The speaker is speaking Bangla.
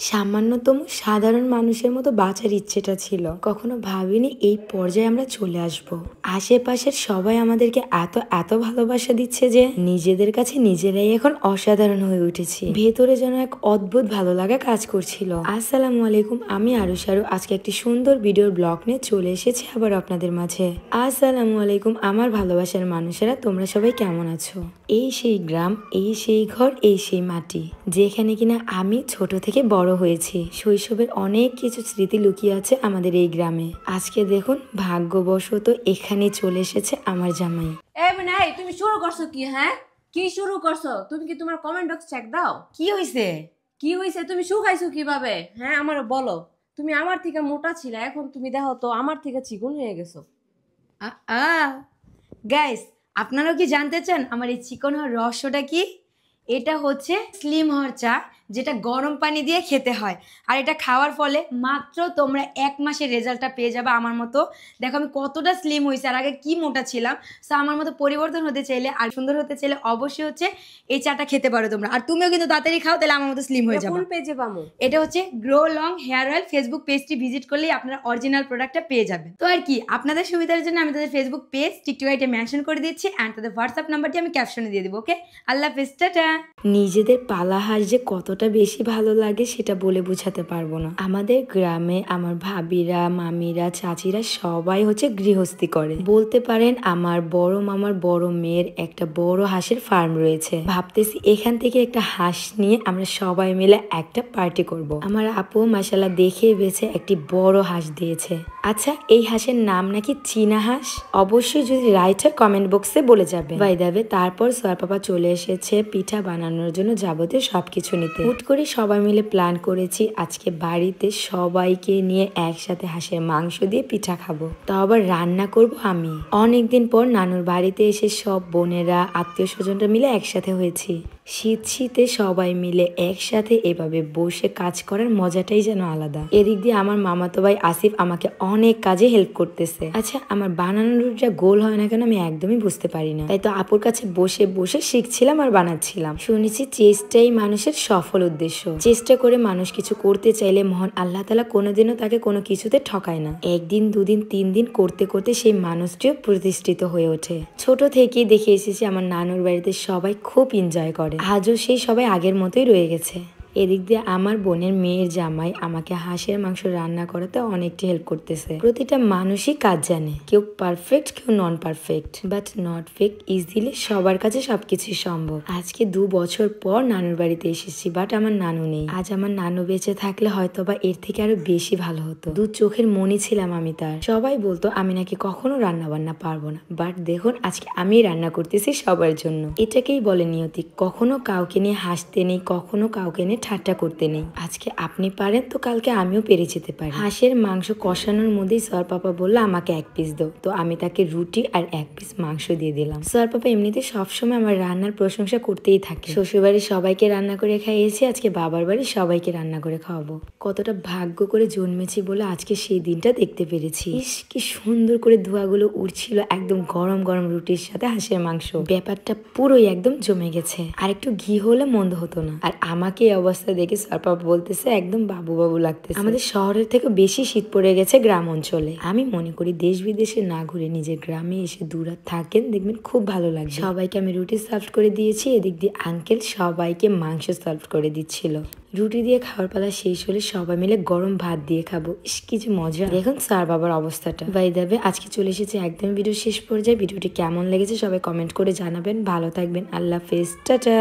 সামান্যতম সাধারণ মানুষের মতো বাঁচার ইচ্ছেটা ছিল। কখনো ভাবিনি এই পর্যায়ে আমরা চলে আসব। আশেপাশের সবাই আমাদেরকে এত এত ভালোবাসা দিচ্ছে যে নিজেদের কাছে নিজেরাই এখন অসাধারণ হয়ে উঠেছি। ভেতরে যেন এক অদ্ভুত ভালো লাগা কাজ করছিল। আসসালামু আলাইকুম, আমি আরুশারু। আজকে একটি সুন্দর ভিডিওর ব্লগ নিয়ে চলে এসেছি আবার আপনাদের মাঝে। আসসালামু আলাইকুম আমার ভালোবাসার মানুষেরা, তোমরা সবাই কেমন আছো? এই সেই গ্রাম, এই সেই ঘর, এই সেই মাটি যেখানে কিনা আমি ছোট থেকে বড় হয়েছি। শৈশবের অনেক কিছু স্মৃতি লুকিয়ে আছে আমাদের এই গ্রামে। আজকে দেখুন ভাগ্যবশত এখানে চলে এসেছে আমার জামাই। তুমি শুরু করছো কি? হ্যাঁ, কি শুরু করছো? তুমি কি তোমার কমেন্ট বক্স চেক দাও? কি হইছে? কি হইছে? তুমি শুকাইছো কিভাবে? হ্যাঁ, আমার বলো। তুমি আমার থেকে মোটা ছিলে, এখন তুমি দেখো তো আমার থেকে চিকন হয়ে গেছো। গাইস, আপনারাও কি জানতে চান আমার এই চিকন হওয়ার রহস্যটা কি? এটা হচ্ছে স্লিম হওয়ার চা, যেটা গরম পানি দিয়ে খেতে হয়। আর এটা খাওয়ার ফলে মাত্র তোমরা 1 মাসের রেজাল্টটা পেয়ে যাবে আমার মতো। দেখো আমি কতটা স্লিম হয়েছি, আর আগে কি মোটা ছিলাম। সো আমার মতো পরিবর্তন হতে চাইলে আর সুন্দর হতে চাইলে অবশ্যই হচ্ছে এই চাটা খেতে পারো তোমরা। আর তুমিও কিন্তু তাড়াতাড়ি খাও, তাহলে আমার মতো স্লিম হয়ে যাবে। কোন পেজে পাবো? এটা হচ্ছে grow long hair oil. Facebook পেজটি ভিজিট করলেই আপনারা অরিজিনাল প্রোডাক্টটা পেয়ে যাবেন। তো আর কি, আপনাদের সুবিধার জন্য আমি তাদের Facebook page TikTok ID mention করে দিচ্ছি, অ্যান্ড তাদের হোয়াটসঅ্যাপ নাম্বারটি আমি ক্যাপশনে দিয়ে দেবো। ওকে, আল্লাহ হাফেজ, টাটা। নিজেদের পালা হাঁস যে কতটা বেশি ভালো লাগে সেটা বলে বোঝাতে পারবো না। আমাদের গ্রামে আমার ভাবিরা, মামিরা, চাচিরা সবাই হচ্ছে গৃহস্থী করে। বলতে পারেন আমার বড় মামার বড় মেয়ের একটা বড় হাঁসের ফার্ম রয়েছে। ভাবতেছি এখান থেকে একটা হাঁস নিয়ে আমরা সবাই মিলে একটা পার্টি করব। আমার আপু মাশাআল্লাহ দেখে বেছে একটি বড় হাঁস দিয়েছে। আচ্ছা, এই হাঁসের নাম নাকি চীনা হাঁস। অবশ্যই যদি রাইট হয় কমেন্ট বক্সে বলে যাবে। বাই দ্য ওয়ে, তারপর সোয়ার পাপা চলে এসেছে পিঠা বানানোর জন্য যাবতীয় সবকিছু নিতে। হুট করে সবাই মিলে প্ল্যান করেছি আজকে বাড়িতে সবাইকে নিয়ে একসাথে হাঁসের মাংস দিয়ে পিঠা খাবো। তাও আবার রান্না করব আমি। অনেকদিন পর নানুর বাড়িতে এসে সব বোনেরা, আত্মীয় স্বজনরা মিলে একসাথে হয়েছি। শীতে সবাই মিলে একসাথে এভাবে বসে কাজ করার মজাটাই যেন আলাদা। এদিক দিয়ে আমার মামাতো ভাই আসিফ আমাকে অনেক কাজে হেল্প করতেছে। আচ্ছা, আমার বানানোর রুটিটা গোল হয় না কেন আমি একদমই বুঝতে পারি না। তাই তো আপুর কাছে বসে বসে শিখছিলাম আর বানাচ্ছিলাম। শুনেছি চেষ্টাই মানুষের সফল উদ্দেশ্য। চেষ্টা করে মানুষ কিছু করতে চাইলে মহান আল্লাহ তাআলা কোনোদিনও তাকে কোনো কিছুতে ঠকায় না। 1 দিন 2 দিন 3 দিন করতে করতে সেই মানুষটিও প্রতিষ্ঠিত হয়ে ওঠে। ছোট থেকেই দেখে এসেছি আমার নানুর বাড়িতে সবাই খুব এনজয় করে। আজও সেই সবাই আগের মতোই রয়ে গেছে। এদিক দিয়ে আমার বোনের মেয়ের জামাই আমাকে হাঁসের মাংস রান্না করাতে অনেকটা হেল্প করতেছে। প্রতিটা মানুষই কাজ জানে, কেউ পারফেক্ট কেউ non perfect, but not fake easily সবার কাছে সবকিছুই সম্ভব। আজকে 2 বছর পর নানুর বাড়িতে এসেছি, বাট আমার নানু নেই। আজ আমার নানু বেঁচে থাকলে হয়তো বা এর থেকে আরো বেশি ভালো হতো। 2 চোখের মনি ছিলাম আমি তার। সবাই বলতো আমি নাকি কখনো রান্না বান্না পারবো না, বাট দেখুন আজকে আমি রান্না করতেছি সবার জন্য। এটাকেই বলে নিয়তি। কখনো কাউকে নিয়ে হাসতে নেই, কখনো কাউকে নিয়ে ঠাট্টা করতে নেই। আজকে আপনি পারেন তো কালকে আমিও পেরে যেতে পারি। হাঁসের মাংস কষানোর মধ্যেই সোয়ার পাপা বললো আমাকে 1 পিস দাও। তো আমি তাকে রুটি আর 1 পিস মাংস দিয়ে দিলাম। সোয়ার পাপা এমনিতে সবসময় আমার রান্নার প্রশংসা করতেই থাকে। শ্বশুরবাড়ির সবাইকে রান্না করে খাইয়েছি, আজকে বাবার বাড়ির সবাইকে রান্না করে খাওয়াবো। কতটা ভাগ্য করে জন্মেছি বলে আজকে সেই দিনটা দেখতে পেরেছি। ইস, কি সুন্দর করে ধোঁয়াগুলো উঠছিল একদম গরম গরম রুটির সাথে হাঁসের মাংস। ব্যাপারটা পুরোই একদম জমে গেছে। আর একটু ঘি হলে মন্দ হতো না। আর আমাকে এই অবস্থা দেখে সারপা বলতেছে একদম বাবু বাবু লাগতেছে। আমাদের শহরের থেকে বেশি শীত পড়ে গেছে গ্রাম অঞ্চলে। আমি মনে করি দেশ বিদেশে না ঘুরে নিজের গ্রামে এসে দূরে থাকেন, দেখবেন খুব ভালো লাগবে। সবাইকে আমি রুটি সার্ভ করে দিয়েছি। এদিক দিয়ে আঙ্কেল সবাইকে মাংস সার্ভ করে দিচ্ছিল। রুটি দিয়ে খাওয়ার পালা শেষ হলে সবাই মিলে গরম ভাত দিয়ে খাবো। ইস, কি যে মজা। দেখুন স্যার বাবার অবস্থাটা। বাই দ্য ওয়ে, আজকে চলে এসেছে একদম ভিডিও শেষ পর্যায়ে। ভিডিওটি কেমন লেগেছে সবাই কমেন্ট করে জানাবেন। ভালো থাকবেন, আল্লাহ হাফেজ, টাটা।